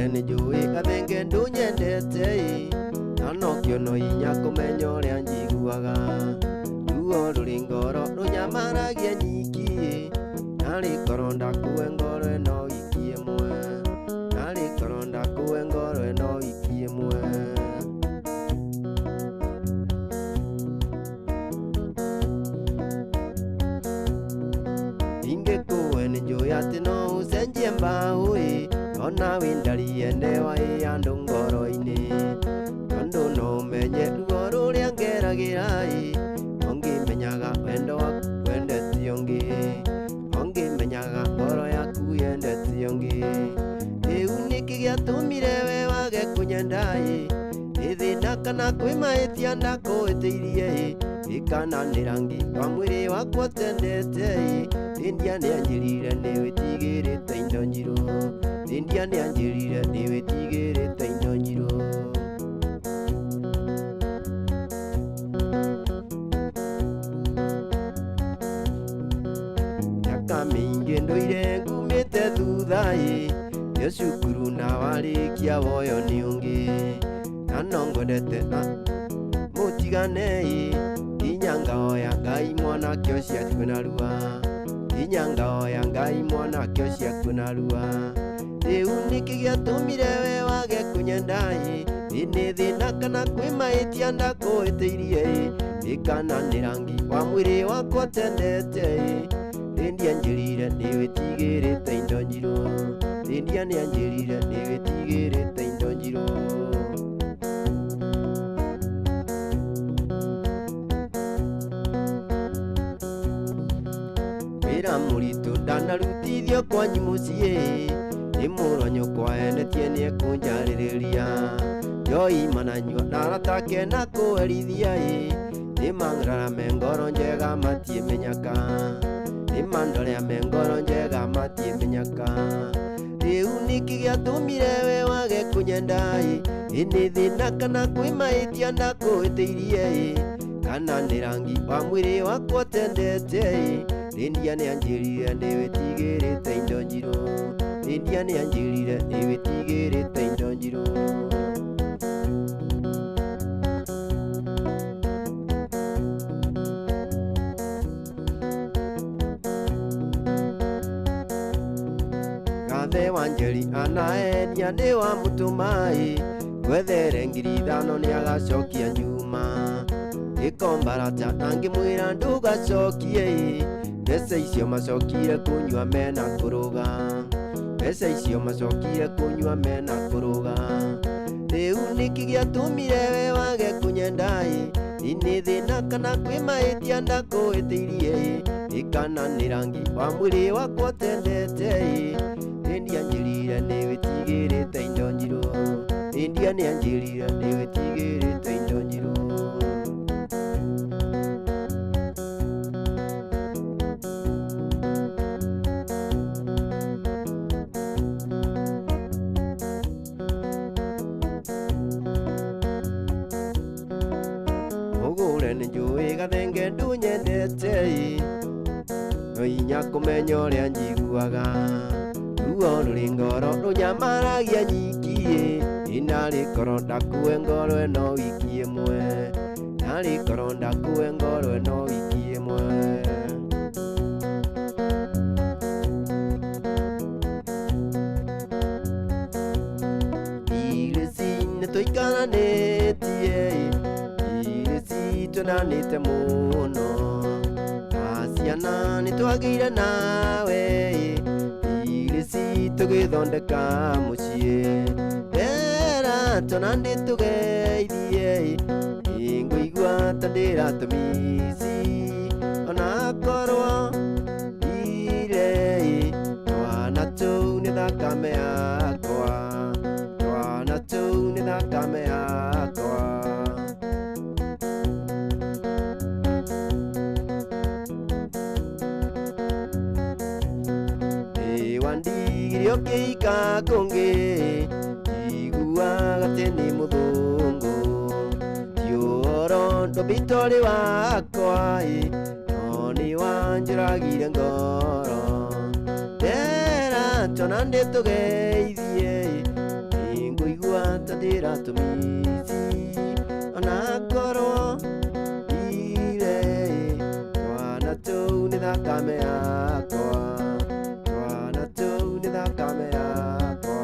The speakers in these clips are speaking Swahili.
Ngekure ni njui gathenge ndunyendete nanokio no inya kumenya uria njiguaga ruo ruri ngoro runyamaragia nyiki nari ngoro ndakuwe ngoro eno wiki imwe nari ngoro ndakuwe ngoro eno wiki imwe ingekuwe ni njui ati no ucenjie mbau ona windarie ndewa andu ngoro-ini tondu no menye ruo ruria ngeragira ongimenyaga wendo waku wendete ungi ongimenyaga ngoro yaku yendete ungi riu niki giatumire we wage kunyenda ithina kana kwimaitia ndakuhitiirie ikananira rangi wa mwiri wakwa tendete india nianjirire niwitigirite indo njiru india nianjirire niwitigirite indo njiru miaka mingi nduire ngumite thutha yo cukuru na warikia woyo ni ungi na no ngwendete na mutigane inya ngaoya ngai mwanake ucio kwina rua inya ngaoya ngai mwanake ucio kwina rua riu niki giatumire we wage kunyenda ini thina kana kwimaitia ndakuhitiirie ikananira rangi wa mwiri wakwa tendete india njirire niwitigirite indo njiru india nianjirire niwitigirite indo njiru wira muritu ndanarutithio kwanyu mucii ni muronyo kwaenetie niekunjaririria yoi mananyua naratake na kuherithia ni mangrara mengoro njega matiemenyaka ni mandorea mengoro njega matiemenyaka riu niki giatumire we wage kunyenda ini thina kana kwimaitia ndakuhitiirie kana ni rangi wa mwiri wakwa tendete india nianjirire niwitigirite indo njiru india nianjirire niwitigirite indo njiru gathe wanjeri anaenia ni wa mutumai gwethere ngiri ithano ni agacokia nyuma gikombarata nangimwira ndugacokie mbeca icio macokire kunyua mena kuruga mbeca icio macokire kunyua mena kuruga riu niki giatumire we wage kunyenda ini thina kana kwimaitia ndakuhitiirie ikananira rangi wa mwiri wakwa tendete india njirire niwitigirite indo njiru india nianjirire niwitigirite indo njiru ni njui gathenge ndunyendete no inya kumenya uria njiguaga ruo ruri ngoro runyamaragia nyiki inari ngoro ndakuwe ngoro eno wiki imwe nari ngoro ndakuwe ngoro eno wiki imwe irisi nituikaranetie tunanite muno asiana nitwageire nawe irisi tugithondeka mucii era tunandi tugeithie ingũigua ta ndĩratũmisi ona korwo ire twana tũu nĩ thakame yakwa twana tũu nĩ thakame yakwa wandigire ũkĩika kũngĩ njiguaga atĩ nĩ mũthũngũ ti ũhoro ndũmĩtwarĩ wakwa no nĩ wanjũragire ngoro ndera twana ndĩtũgeithie tandĩra tũmĩci ona korwo ire twana tũu nĩ thakame yakwa, twana tũu nĩ thakame yakwa.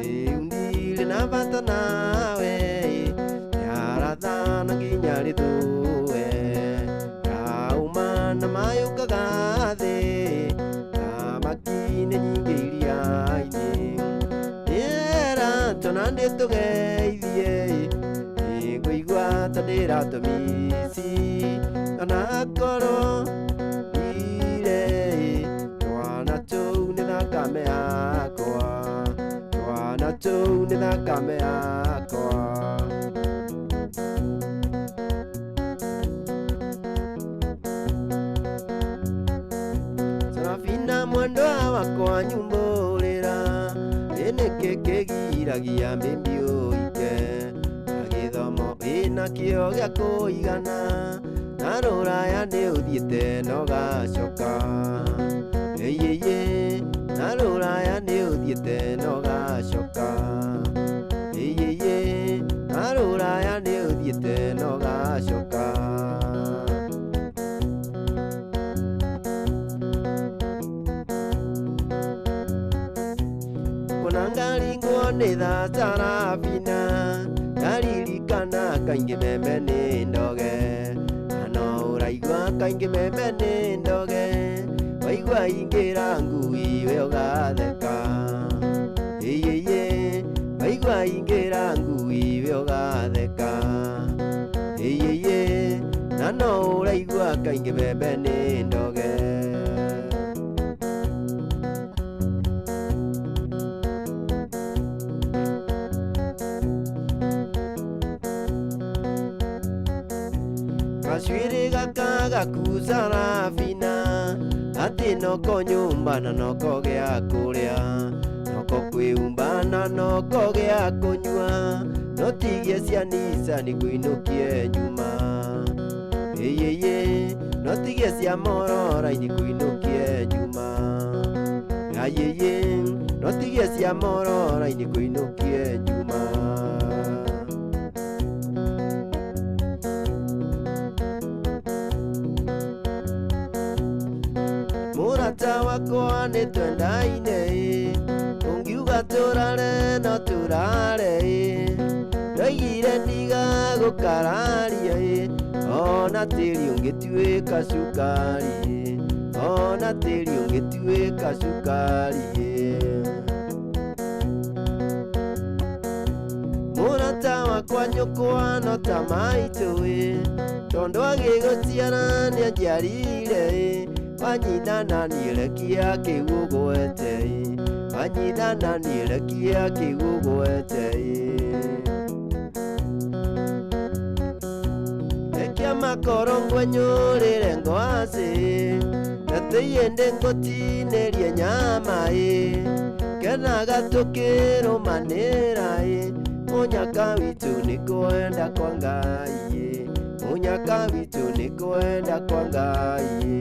Rĩu ndirĩ na bata nawe yarathana nginya rĩthũe yauma na mayũkaga thĩ thamaki-inĩ nyingĩ iria-inĩ nĩera twana ndĩtũgeithie ngũigua ta ndĩra tũmĩci ona korwo ire twana tũu nĩ thakame yakwa, twana tũu nĩ thakame yakwa. Sarafina mwendwa wakwa nyumbũrĩra nĩkĩ kĩgiragia mbĩmbi ũike na gĩthomo wĩna kĩo gĩa kũigana na rũraya nĩ ũthiĩte na ũgacoka ĩyĩyĩ na rũraya nĩ ũthiĩte na ũgacoka ĩyĩyĩ na rũraya nĩ ũthiĩte na ũgacoka. Ngaringwo nĩ tha Sarafina ngaririkana kaingĩ meme nĩ ndoge na no ũraigua kaingĩ meme nĩ ndoge waigua ingĩra ngui we ũgatheka ĩyĩyĩ waigua ingĩra ngui we ũgatheka ĩyĩyĩ na no ũraigua kaingĩ meme nĩ ndoge. Gacwĩrĩ gaka gaku Sarafina atĩ noko nyũmba na noko gĩa kũrĩa noko kwĩumba na noko gĩa kũnyua no tigie cianica nĩ kũinũkie nyuma ĩyĩyĩ no tigie cia morora-inĩ kũinũkie nyuma ayĩyĩ no tigie cia morora-inĩ kũinũkie nyuma. Mũrata wakwa nĩ twendaine ũngiuga tũrare no tũrare ndoigire ndigagũkararia ona tĩri ũngĩtuĩka cukari ona tĩri ũngĩtuĩka cukari. Mũrata wakwa nyũkwa no ta maitũ tondũ agĩgũciara nĩanjiarire wanyitana niĩrekia kĩu ũgwete wanyitana niĩrekia kĩu ũgwete. Rekia makoro ngwenyũrĩre ngwacĩ gatĩiĩ ndĩngũtinĩrie nyama kenaga tũkĩrũmanĩra mũnyaka witũ nĩ kwenda kwa Ngai mũnyaka witũ nĩ kwenda kwa Ngai.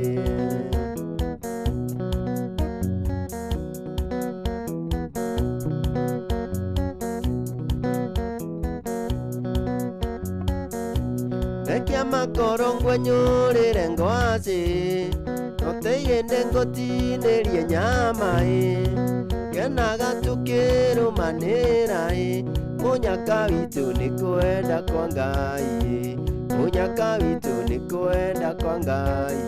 Rekia makoro ngwenyũrĩre ngwacĩ gatĩiĩ ndĩngũtinĩrie nyama kenaga tũkĩrũmanĩra mũnyaka witũ nĩ kwenda kwa Ngai mũnyaka witũ nĩ kwenda kwa Ngai.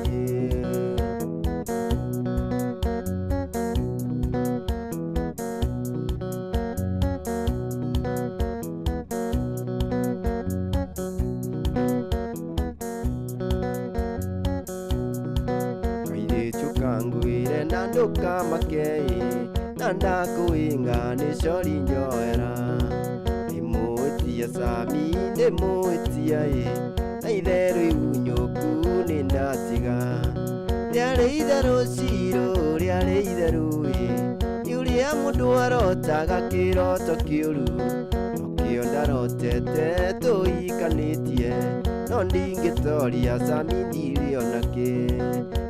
Kairĩtu kangũire na ndũkamake na ndakwĩnga nĩ cori njoera ndĩmũĩtia Sami ndĩmũĩtia na itherũ ihunyũku nĩ ndatiga rĩarĩ itherũ cirũ rĩarĩ itherũ iũrĩa mũndũ arotaga kĩroto kĩũru nokĩo ndarotete tũikanĩtie no ndingĩtoria Sami ndirĩ ona kĩ,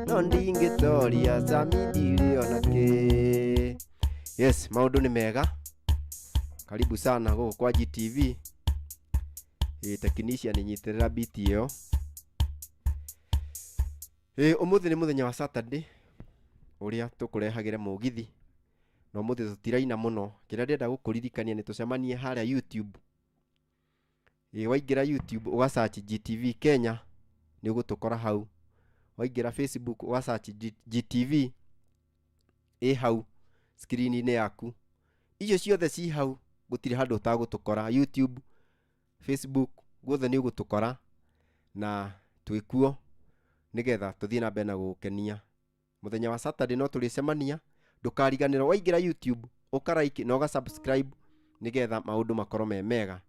no ndingĩtoria Sami ndirĩ ona kĩ. Yes, maũndũ nĩ mega. Karibu sana gũkũ kwa GTV. Technician nyitĩrĩra beat ĩyo. Ũmũthĩ nĩ mũthenya wa Saturday ũrĩa tũkũrehagĩra mũgithi. Na ũmũthĩ tũtiraina mũno. Kĩrĩa ndĩrenda gũkũririkania nĩ tũcemanie harĩa YouTube. Waingĩra YouTube uga search GTV Kenya nĩ ũgũtũkora hau. Waingĩra Facebook uga search GTV hau screen-inĩ yaku. Icio ciothe ci hau, gũtirĩ handũ ũtagũtũkora. YouTube, Facebook, guothe nĩ ũgũtũkora na twĩkuo nĩgetha tũthiĩ na mbere na gũgũkenia. Mũthenya wa Saturday no tũrĩcemania. Ndũkariganĩrwo waingĩra YouTube ũka like na ũga subscribe nĩgetha maũndũ makorwo me mega.